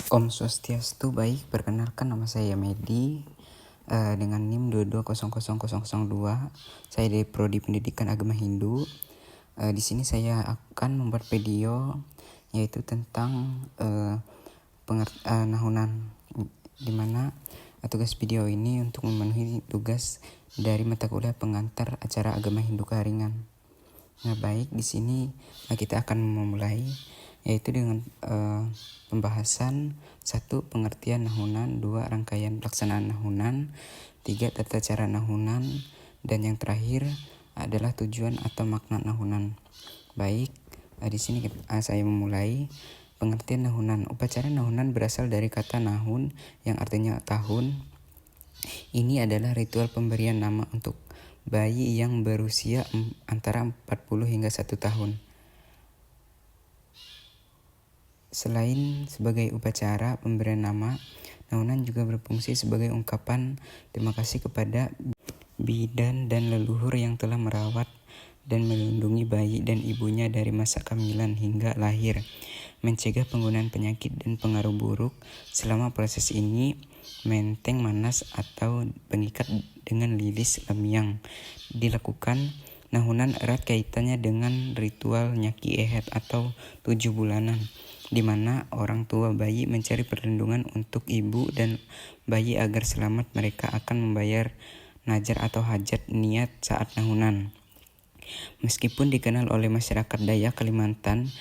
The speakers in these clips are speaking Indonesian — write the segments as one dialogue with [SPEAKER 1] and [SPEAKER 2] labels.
[SPEAKER 1] Om Swastiastu, baik. Perkenalkan, nama saya Medi dengan NIM 22000002. Saya dari Prodi Pendidikan Agama Hindu. Di sini saya akan membuat video yaitu tentang nahunan, di mana tugas video ini untuk memenuhi tugas dari mata kuliah pengantar acara agama Hindu Keharingan. Nah, baik, di sini kita akan memulai yaitu dengan pembahasan 1. Pengertian nahunan, 2. Rangkaian pelaksanaan nahunan, 3. Tata cara nahunan, dan yang terakhir adalah tujuan atau makna nahunan. Baik, di sini saya memulai. Pengertian nahunan. Upacara nahunan berasal dari kata nahun yang artinya tahun. Ini adalah ritual pemberian nama untuk bayi yang berusia antara 40 hingga 1 tahun. Selain sebagai upacara pemberian nama, nahunan juga berfungsi sebagai ungkapan terima kasih kepada bidan dan leluhur yang telah merawat dan melindungi bayi dan ibunya dari masa kehamilan hingga lahir, mencegah penggunaan penyakit dan pengaruh buruk. Selama proses ini, menteng manas atau pengikat dengan lilis lamyang dilakukan. Nahunan erat kaitannya dengan ritual nyaki ehet atau 7 bulanan, di mana orang tua bayi mencari perlindungan untuk ibu dan bayi agar selamat. Mereka akan membayar najar atau hajat niat saat nahunan. Meskipun dikenal oleh masyarakat Dayak Kalimantan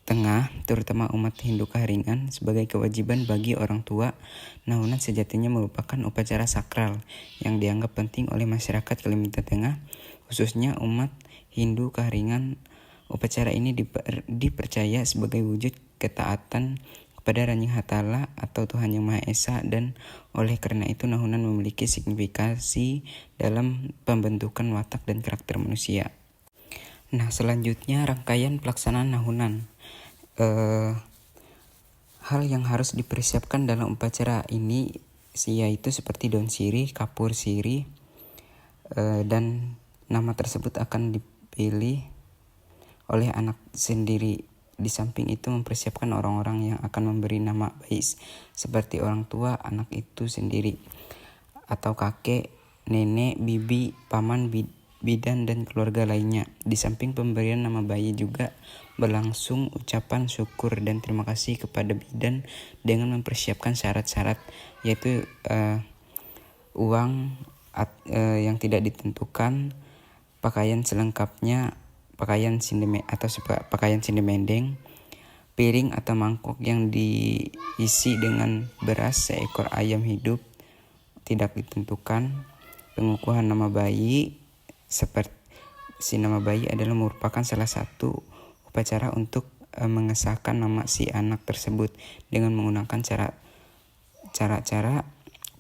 [SPEAKER 1] Tengah, terutama umat Hindu Keharingan, sebagai kewajiban bagi orang tua, nahunan sejatinya merupakan upacara sakral yang dianggap penting oleh masyarakat Kalimantan Tengah, khususnya umat Hindu Keharingan. Upacara ini dipercaya sebagai wujud ketaatan kepada Ranying Hatala atau Tuhan Yang Maha Esa, dan oleh karena itu nahunan memiliki signifikasi dalam pembentukan watak dan karakter manusia. Nah, selanjutnya rangkaian pelaksanaan nahunan. Hal yang harus dipersiapkan dalam upacara ini yaitu seperti daun sirih, kapur sirih, dan nama tersebut akan dipilih oleh anak sendiri. Di samping itu mempersiapkan orang-orang yang akan memberi nama bayi seperti orang tua anak itu sendiri atau kakek, nenek, bibi, paman, bidan, dan keluarga lainnya. Di samping pemberian nama bayi juga berlangsung ucapan syukur dan terima kasih kepada bidan dengan mempersiapkan syarat-syarat, yaitu uang yang tidak ditentukan, pakaian selengkapnya, pakaian sindemendeng, piring atau mangkok yang diisi dengan beras, seekor ayam hidup tidak ditentukan, pengukuhan nama bayi. Seperti nama bayi adalah merupakan salah satu upacara untuk mengesahkan nama si anak tersebut dengan menggunakan cara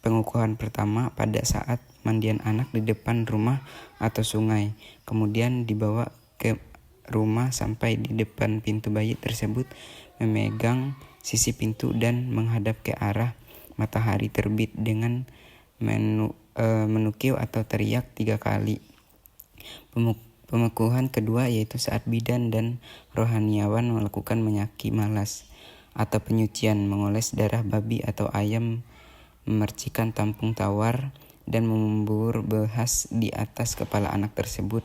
[SPEAKER 1] pengukuhan pertama pada saat mandian anak di depan rumah atau sungai, kemudian dibawa ke rumah sampai di depan pintu bayi tersebut, memegang sisi pintu dan menghadap ke arah matahari terbit dengan menukiu atau teriak 3 kali. Pengukuhan kedua yaitu saat bidan dan rohaniawan melakukan menyaki malas atau penyucian, mengoles darah babi atau ayam, memercikan tampung tawar, dan membur behas di atas kepala anak tersebut,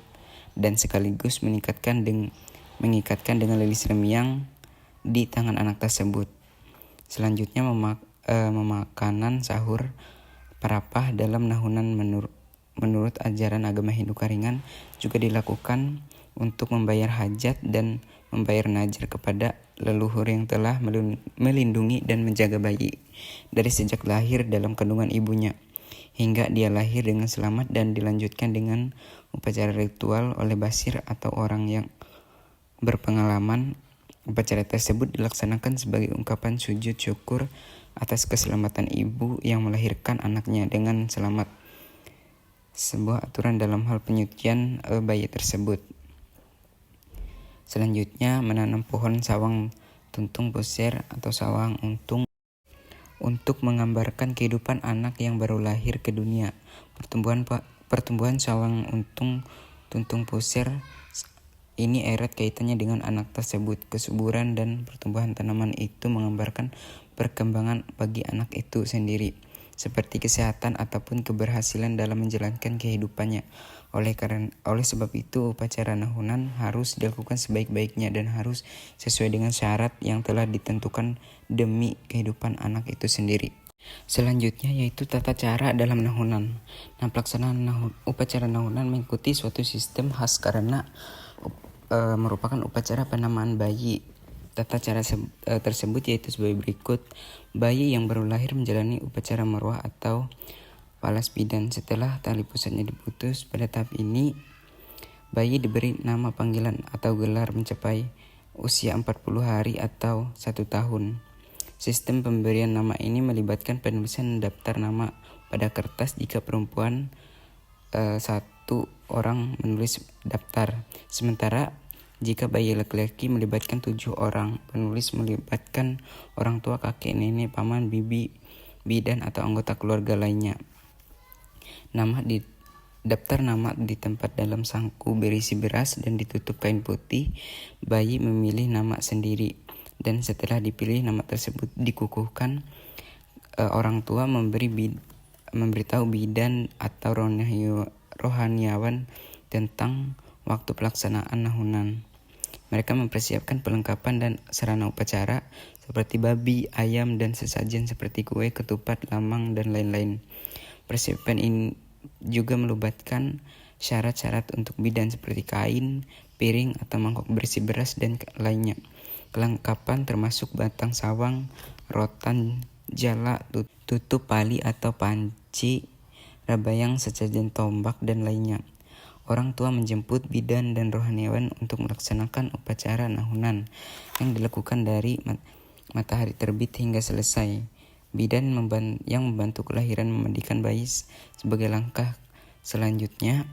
[SPEAKER 1] dan sekaligus mengikatkan dengan lilis lamyang di tangan anak tersebut. Selanjutnya memakanan sahur parapah dalam nahunan menurut ajaran agama Hindu Keharingan juga dilakukan untuk membayar hajat dan membayar najar kepada leluhur yang telah melindungi dan menjaga bayi dari sejak lahir dalam kandungan ibunya hingga dia lahir dengan selamat, dan dilanjutkan dengan upacara ritual oleh basir atau orang yang berpengalaman. Upacara tersebut dilaksanakan sebagai ungkapan sujud syukur atas keselamatan ibu yang melahirkan anaknya dengan selamat. Sebuah aturan dalam hal penyucian bayi tersebut. Selanjutnya menanam pohon sawang tuntung puser atau sawang untung untuk menggambarkan kehidupan anak yang baru lahir ke dunia. Pertumbuhan sawang tuntung puser Ini erat kaitannya dengan anak tersebut. Kesuburan dan pertumbuhan tanaman itu menggambarkan perkembangan bagi anak itu sendiri, seperti kesehatan ataupun keberhasilan dalam menjalankan kehidupannya. Oleh sebab itu, upacara nahunan harus dilakukan sebaik-baiknya dan harus sesuai dengan syarat yang telah ditentukan demi kehidupan anak itu sendiri. Selanjutnya yaitu tata cara dalam nahunan. Nah, pelaksanaan upacara nahunan mengikuti suatu sistem khas karena merupakan upacara penamaan bayi. Tata cara tersebut yaitu sebagai berikut. Bayi yang baru lahir menjalani upacara marwah atau palas bidan. Setelah tali pusatnya diputus, pada tahap ini bayi diberi nama panggilan atau gelar mencapai usia 40 hari atau 1 tahun. Sistem pemberian nama ini melibatkan penulisan daftar nama pada kertas jika perempuan 1 orang menulis daftar. Sementara jika bayi laki-laki melibatkan 7 orang penulis melibatkan orang tua, kakek, nenek, paman, bibi, bidan atau anggota keluarga lainnya. Daftar nama ditempat dalam sangku berisi beras dan ditutup kain putih. Bayi memilih nama sendiri dan setelah dipilih nama tersebut dikukuhkan. Orang tua memberitahu bidan atau rohaniawan tentang waktu pelaksanaan nahunan. Mereka mempersiapkan perlengkapan dan sarana upacara seperti babi, ayam, dan sesajen seperti kue, ketupat, lamang, dan lain-lain. Persiapan ini juga melibatkan syarat-syarat untuk bidan seperti kain, piring, atau mangkok berisi beras, dan lainnya. Kelengkapan termasuk batang sawang, rotan, jala, tutup pali atau panci, rabayang, sesajen tombak, dan lainnya. Orang tua menjemput bidan dan rohaniawan untuk melaksanakan upacara nahunan yang dilakukan dari matahari terbit hingga selesai. Bidan yang membantu kelahiran memandikan bayi sebagai langkah selanjutnya.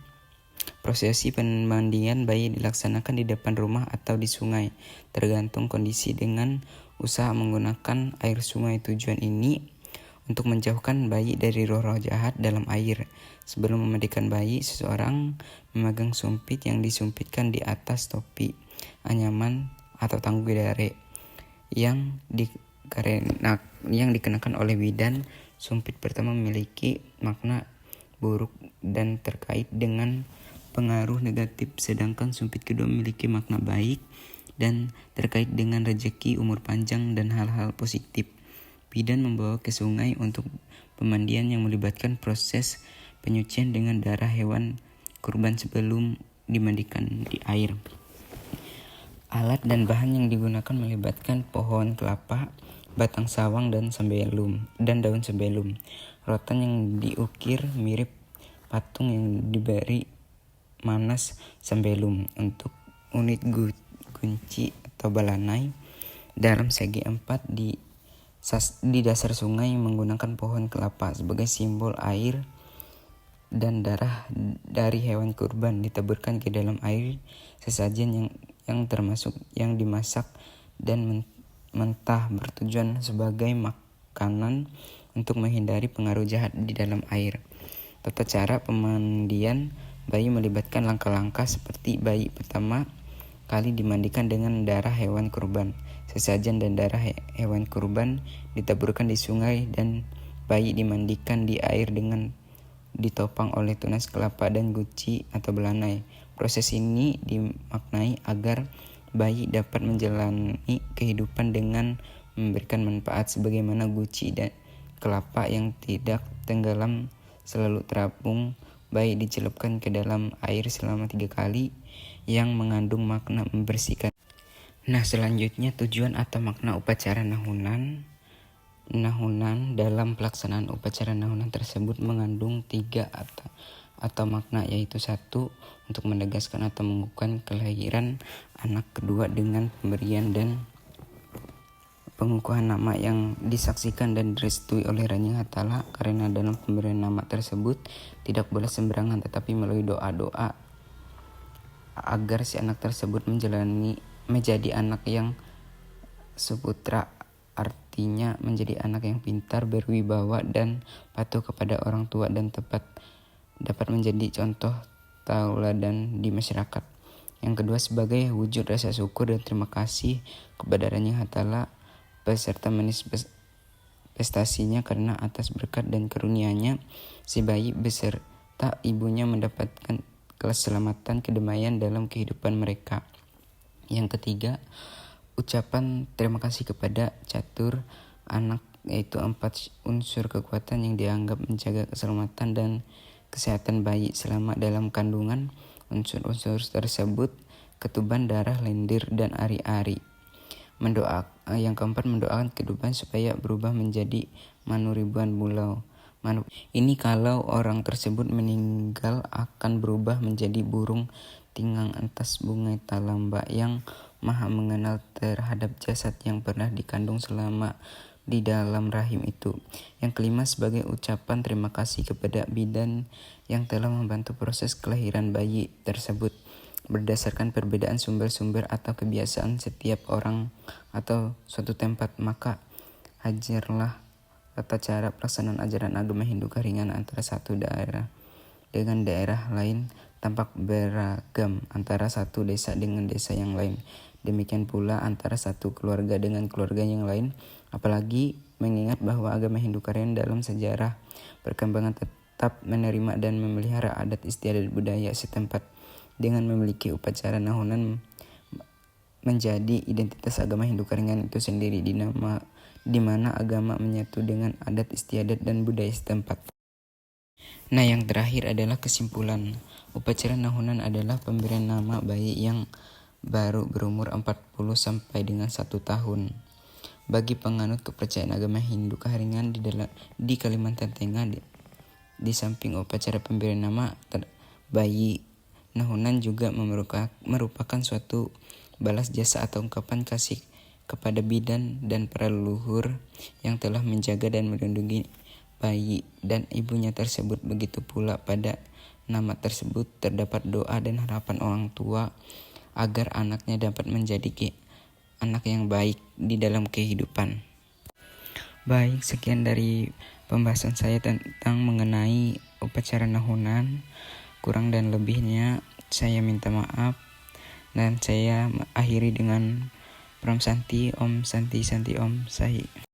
[SPEAKER 1] Prosesi pemandian bayi dilaksanakan di depan rumah atau di sungai, tergantung kondisi dengan usaha menggunakan air sungai. Tujuan ini untuk menjauhkan bayi dari roh-roh jahat dalam air. Sebelum memandikan bayi, seseorang memegang sumpit yang disumpitkan di atas topi, anyaman atau tangguh dare yang dikenakan oleh bidan. Sumpit pertama memiliki makna buruk dan terkait dengan pengaruh negatif, sedangkan sumpit kedua memiliki makna baik dan terkait dengan rezeki, umur panjang, dan hal-hal positif. Bidan membawa ke sungai untuk pemandian yang melibatkan proses penyucian dengan darah hewan kurban sebelum dimandikan di air. Alat dan bahan yang digunakan melibatkan pohon kelapa, batang sawang, dan daun sebelum. Rotan yang diukir mirip patung yang diberi manas sembelum. Untuk unit gunci atau balanai dalam segi 4 di dasar sungai menggunakan pohon kelapa sebagai simbol air dan darah dari hewan kurban ditaburkan ke dalam air sesajen yang termasuk yang dimasak dan mentah bertujuan sebagai makanan untuk menghindari pengaruh jahat di dalam air. Tata cara pemandian bayi melibatkan langkah-langkah seperti bayi pertama kali dimandikan dengan darah hewan kurban. Sesajen dan darah hewan kurban ditaburkan di sungai dan bayi dimandikan di air dengan ditopang oleh tunas kelapa dan guci atau belanai. Proses ini dimaknai agar bayi dapat menjalani kehidupan dengan memberikan manfaat sebagaimana guci dan kelapa yang tidak tenggelam selalu terapung. Bayi dicelupkan ke dalam air selama 3 kali yang mengandung makna membersihkan. Nah, selanjutnya tujuan atau makna upacara nahunan. Nahunan dalam pelaksanaan upacara nahunan tersebut mengandung 3 atau makna, yaitu 1. Untuk menegaskan atau mengukuhkan kelahiran anak. 2. Dengan pemberian dan pengukuhan nama yang disaksikan dan direstui oleh Raja Ta'ala, karena dalam pemberian nama tersebut tidak boleh sembarangan tetapi melalui doa-doa agar si anak tersebut menjadi anak yang suputra, artinya menjadi anak yang pintar, berwibawa, dan patuh kepada orang tua dan dapat menjadi contoh tauladan di masyarakat. Yang kedua, sebagai wujud rasa syukur dan terima kasih kepada Raja Hatala beserta manifestasinya karena atas berkat dan karunia-Nya si bayi beserta ibunya mendapatkan keselamatan, kedamaian dalam kehidupan mereka. Yang ketiga, ucapan terima kasih kepada catur anak, yaitu 4 unsur kekuatan yang dianggap menjaga keselamatan dan kesehatan bayi selama dalam kandungan. Unsur-unsur tersebut ketuban, darah, lendir, dan ari-ari. Yang keempat, mendoakan kehidupan supaya berubah menjadi manu ribuan pulau. Ini kalau orang tersebut meninggal akan berubah menjadi burung tinggang atas bunga talamba yang maha mengenal terhadap jasad yang pernah dikandung selama di dalam rahim itu. Yang kelima, sebagai ucapan terima kasih kepada bidan yang telah membantu proses kelahiran bayi tersebut. Berdasarkan perbedaan sumber-sumber atau kebiasaan setiap orang atau suatu tempat, maka ajarlah tata cara pelaksanaan ajaran agama Hindu Karingan antara satu daerah dengan daerah lain tampak beragam, antara satu desa dengan desa yang lain. Demikian pula antara satu keluarga dengan keluarga yang lain, apalagi mengingat bahwa agama Hindu Karingan dalam sejarah perkembangan tetap menerima dan memelihara adat istiadat budaya setempat dengan memiliki upacara nahunan menjadi identitas agama Hindu Karingan itu sendiri, di mana agama menyatu dengan adat istiadat dan budaya setempat. Nah, yang terakhir adalah kesimpulan. Upacara nahunan adalah pemberian nama bayi yang baru berumur 40 sampai dengan 1 tahun. Bagi penganut kepercayaan agama Hindu Karingan di Kalimantan Tengah, di samping upacara pemberian nama bayi, nahunan juga merupakan suatu balas jasa atau ungkapan kasih kepada bidan dan para leluhur yang telah menjaga dan melindungi bayi dan ibunya tersebut. Begitu pula pada nama tersebut terdapat doa dan harapan orang tua agar anaknya dapat menjadi anak yang baik di dalam kehidupan. Baik, sekian dari pembahasan saya tentang mengenai upacara nahunan. Kurang dan lebihnya saya minta maaf, dan saya akhiri dengan Pram Santi, Om Santi Santi Om Sahi.